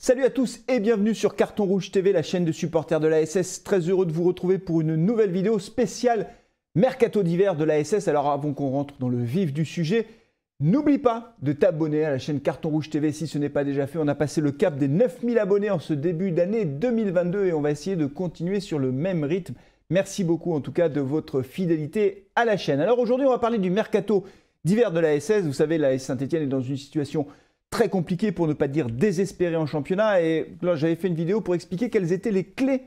Salut à tous et bienvenue sur Carton Rouge TV, la chaîne de supporters de l'ASS. Très heureux de vous retrouver pour une nouvelle vidéo spéciale Mercato d'hiver de l'ASS. Alors avant qu'on rentre dans le vif du sujet, n'oublie pas de t'abonner à la chaîne Carton Rouge TV si ce n'est pas déjà fait. On a passé le cap des 9000 abonnés en ce début d'année 2022 et on va essayer de continuer sur le même rythme. Merci beaucoup en tout cas de votre fidélité à la chaîne. Alors aujourd'hui on va parler du Mercato d'hiver de l'ASS. Vous savez, l'AS Saint-Etienne est dans une situation très compliqué, pour ne pas dire désespéré en championnat. Et là, j'avais fait une vidéo pour expliquer quelles étaient les clés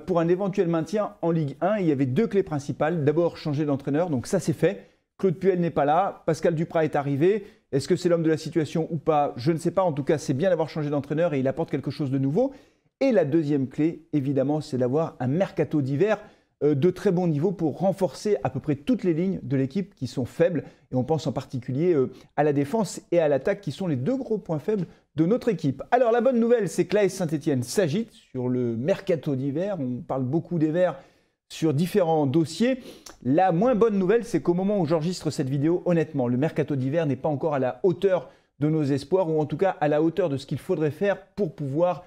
pour un éventuel maintien en Ligue 1. Il y avait deux clés principales. D'abord, changer d'entraîneur. Donc ça, c'est fait. Claude Puel n'est pas là. Pascal Duprat est arrivé. Est-ce que c'est l'homme de la situation ou pas? Je ne sais pas. En tout cas, c'est bien d'avoir changé d'entraîneur et il apporte quelque chose de nouveau. Et la deuxième clé, évidemment, c'est d'avoir un mercato d'hiver de très bon niveau pour renforcer à peu près toutes les lignes de l'équipe qui sont faibles. Et on pense en particulier à la défense et à l'attaque qui sont les deux gros points faibles de notre équipe. Alors la bonne nouvelle, c'est que l'AS Saint-Etienne s'agite sur le mercato d'hiver. On parle beaucoup des Verts sur différents dossiers. La moins bonne nouvelle, c'est qu'au moment où j'enregistre cette vidéo, honnêtement, le mercato d'hiver n'est pas encore à la hauteur de nos espoirs ou en tout cas à la hauteur de ce qu'il faudrait faire pour pouvoir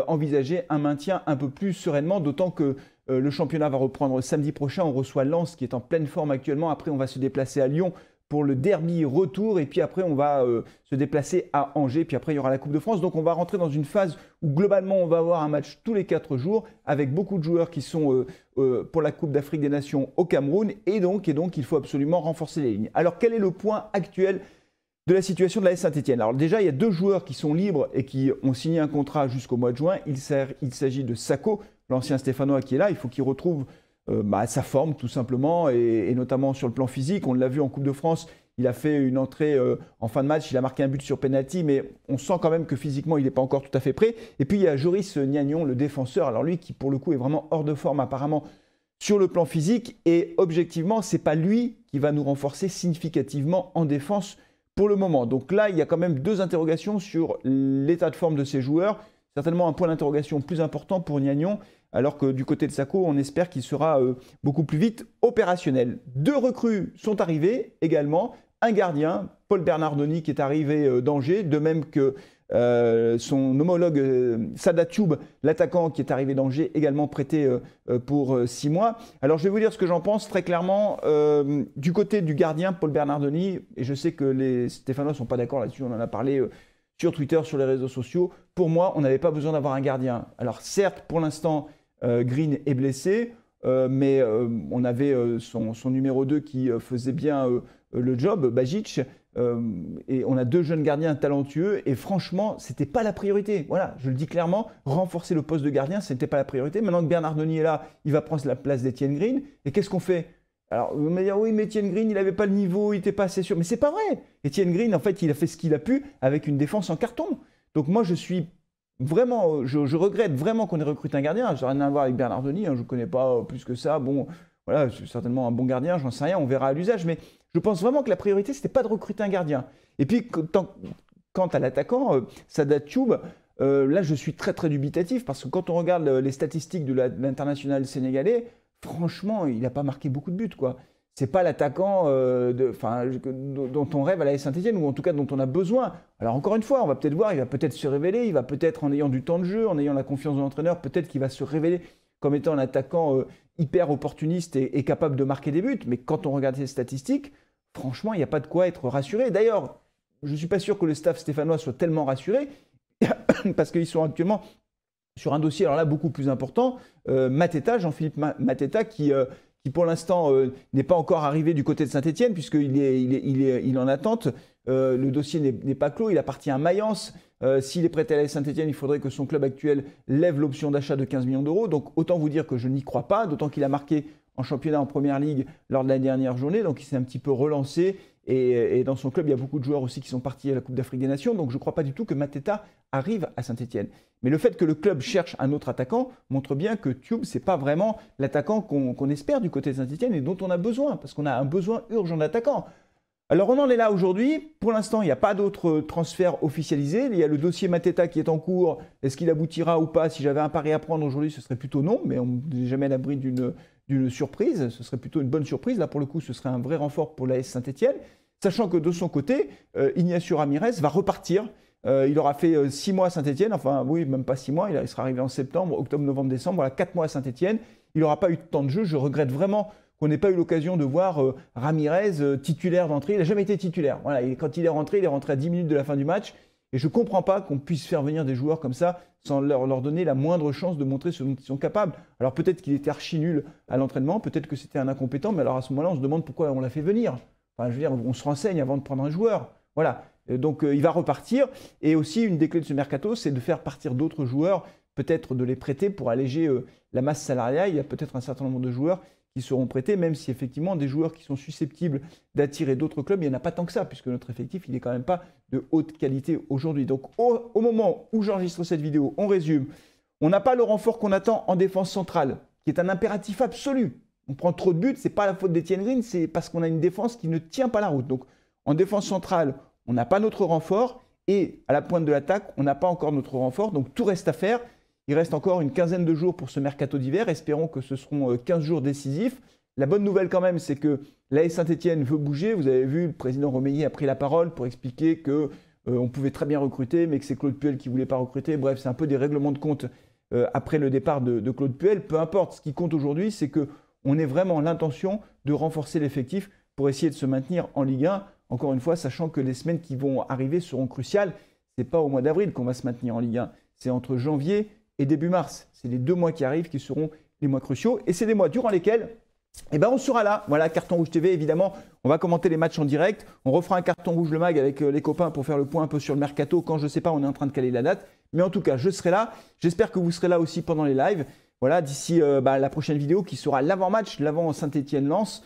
envisager un maintien un peu plus sereinement, d'autant que le championnat va reprendre samedi prochain. On reçoit Lens qui est en pleine forme actuellement. Après, on va se déplacer à Lyon pour le derby retour. Et puis après, on va se déplacer à Angers. Puis après, il y aura la Coupe de France. Donc, on va rentrer dans une phase où globalement, on va avoir un match tous les 4 jours avec beaucoup de joueurs qui sont pour la Coupe d'Afrique des Nations au Cameroun. Et donc, il faut absolument renforcer les lignes. Alors, quel est le point actuel de la situation de l'AS Saint-Etienne? Alors déjà, il y a deux joueurs qui sont libres et qui ont signé un contrat jusqu'au mois de juin. Il s'agit de Sakho, l'ancien Stéphanois qui est là. Il faut qu'il retrouve sa forme tout simplement et notamment sur le plan physique. On l'a vu en Coupe de France, il a fait une entrée en fin de match, il a marqué un but sur penalty, mais on sent quand même que physiquement il n'est pas encore tout à fait prêt. Et puis il y a Joris Gnagnon, le défenseur, alors lui qui pour le coup est vraiment hors de forme apparemment sur le plan physique et objectivement ce n'est pas lui qui va nous renforcer significativement en défense pour le moment. Donc là il y a quand même deux interrogations sur l'état de forme de ces joueurs. Certainement un point d'interrogation plus important pour Gnagnon, alors que du côté de Sakho, on espère qu'il sera beaucoup plus vite opérationnel. Deux recrues sont arrivées également. Un gardien, Paul Bernardoni, qui est arrivé d'Angers, de même que son homologue Sada Thioub, l'attaquant qui est arrivé d'Angers, également prêté pour 6 mois. Alors je vais vous dire ce que j'en pense très clairement. Du côté du gardien, Paul Bernardoni, et je sais que les Stéphanois ne sont pas d'accord là-dessus, on en a parlé sur Twitter, sur les réseaux sociaux. Pour moi, on n'avait pas besoin d'avoir un gardien. Alors certes, pour l'instant, Green est blessé, mais on avait son numéro 2 qui faisait bien le job, Bajic, et on a deux jeunes gardiens talentueux, et franchement, ce n'était pas la priorité. Voilà, je le dis clairement, renforcer le poste de gardien, ce n'était pas la priorité. Maintenant que Bernardoni est là, il va prendre la place d'Étienne Green, et qu'est-ce qu'on fait? Alors, vous me dire, oui, mais Étienne Green, il n'avait pas le niveau, il n'était pas assez sûr. Mais c'est pas vrai. Étienne Green, en fait, il a fait ce qu'il a pu avec une défense en carton. Donc moi, je suis vraiment, je regrette vraiment qu'on ait recruté un gardien. Je n'ai rien à voir avec Bernardoni, je ne connais pas plus que ça. Bon, voilà, c'est certainement un bon gardien, j'en sais rien, on verra à l'usage. Mais je pense vraiment que la priorité, ce n'était pas de recruter un gardien. Et puis, quant à l'attaquant, Sada Thioub, là, je suis très, très dubitatif parce que quand on regarde les statistiques de l'international sénégalais, franchement, il n'a pas marqué beaucoup de buts, quoi. C'est pas l'attaquant dont on rêve à l'AS Saint-Etienne, ou en tout cas dont on a besoin. Alors encore une fois, on va peut-être voir, il va peut-être se révéler, il va peut-être, en ayant du temps de jeu, en ayant la confiance de l'entraîneur, peut-être qu'il va se révéler comme étant un attaquant hyper opportuniste et capable de marquer des buts. Mais quand on regarde ses statistiques, franchement, il n'y a pas de quoi être rassuré. D'ailleurs, je ne suis pas sûr que le staff stéphanois soit tellement rassuré, parce qu'ils sont actuellement sur un dossier, alors là, beaucoup plus important, Mateta, Jean-Philippe Mateta, qui pour l'instant n'est pas encore arrivé du côté de Saint-Etienne, puisqu'il est en attente. Le dossier n'est pas clos, il appartient à Mayence. S'il est prêté à la Saint-Etienne, il faudrait que son club actuel lève l'option d'achat de 15 millions d'euros. Donc autant vous dire que je n'y crois pas, d'autant qu'il a marqué en championnat en première ligue lors de la dernière journée, donc il s'est un petit peu relancé. Et dans son club, il y a beaucoup de joueurs aussi qui sont partis à la Coupe d'Afrique des Nations. Donc je ne crois pas du tout que Mateta arrive à Saint-Etienne. Mais le fait que le club cherche un autre attaquant montre bien que Thioub, ce n'est pas vraiment l'attaquant qu'on espère du côté de Saint-Etienne et dont on a besoin, parce qu'on a un besoin urgent d'attaquant. Alors on en est là aujourd'hui. Pour l'instant, il n'y a pas d'autres transferts officialisés. Il y a le dossier Mateta qui est en cours. Est-ce qu'il aboutira ou pas? Si j'avais un pari à prendre aujourd'hui, ce serait plutôt non. Mais on n'est jamais à l'abri d'une surprise. Ce serait plutôt une bonne surprise. Là, pour le coup, ce serait un vrai renfort pour l'AS Saint-Etienne. Sachant que de son côté, Ignacio Ramirez va repartir Il aura fait 6 mois à Saint-Etienne, enfin oui, même pas 6 mois, il sera arrivé en septembre, octobre, novembre, décembre, voilà 4 mois à Saint-Etienne. Il n'aura pas eu de temps de jeu, je regrette vraiment qu'on n'ait pas eu l'occasion de voir Ramirez titulaire d'entrée. Il n'a jamais été titulaire. Voilà, quand il est rentré à 10 minutes de la fin du match. Et je ne comprends pas qu'on puisse faire venir des joueurs comme ça sans leur donner la moindre chance de montrer ce dont ils sont capables. Alors peut-être qu'il était archi nul à l'entraînement, peut-être que c'était un incompétent, mais alors à ce moment-là, on se demande pourquoi on l'a fait venir. Enfin, je veux dire, on se renseigne avant de prendre un joueur. Voilà. Donc il va repartir. Et aussi, une des clés de ce mercato, c'est de faire partir d'autres joueurs, peut-être de les prêter pour alléger la masse salariale. Il y a peut-être un certain nombre de joueurs qui seront prêtés, même si effectivement des joueurs qui sont susceptibles d'attirer d'autres clubs, il n'y en a pas tant que ça, puisque notre effectif, il n'est quand même pas de haute qualité aujourd'hui. Donc au moment où j'enregistre cette vidéo, on résume, on n'a pas le renfort qu'on attend en défense centrale, qui est un impératif absolu. On prend trop de buts, ce n'est pas la faute d'Etienne Green, c'est parce qu'on a une défense qui ne tient pas la route. Donc en défense centrale, on n'a pas notre renfort, et à la pointe de l'attaque, on n'a pas encore notre renfort, donc tout reste à faire. Il reste encore une quinzaine de jours pour ce mercato d'hiver. Espérons que ce seront 15 jours décisifs. La bonne nouvelle quand même, c'est que l'AS Saint-Etienne veut bouger. Vous avez vu, le président Romeilly a pris la parole pour expliquer qu'on pouvait très bien recruter, mais que c'est Claude Puel qui ne voulait pas recruter. Bref, c'est un peu des règlements de compte après le départ de Claude Puel. Peu importe, ce qui compte aujourd'hui, c'est qu'on ait vraiment l'intention de renforcer l'effectif pour essayer de se maintenir en Ligue 1. Encore une fois, sachant que les semaines qui vont arriver seront cruciales. Ce n'est pas au mois d'avril qu'on va se maintenir en Ligue 1. C'est entre janvier et début mars. C'est les 2 mois qui arrivent qui seront les mois cruciaux. Et c'est des mois durant lesquels on sera là. Voilà, Carton Rouge TV, évidemment. On va commenter les matchs en direct. On refera un Carton Rouge le mag avec les copains pour faire le point un peu sur le mercato. Quand je ne sais pas, on est en train de caler la date. Mais en tout cas, je serai là. J'espère que vous serez là aussi pendant les lives. Voilà, d'ici la prochaine vidéo qui sera l'avant-match, l'avant Saint-Etienne-Lens.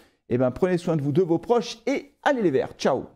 Prenez soin de vous, de vos proches et allez les Verts. Ciao.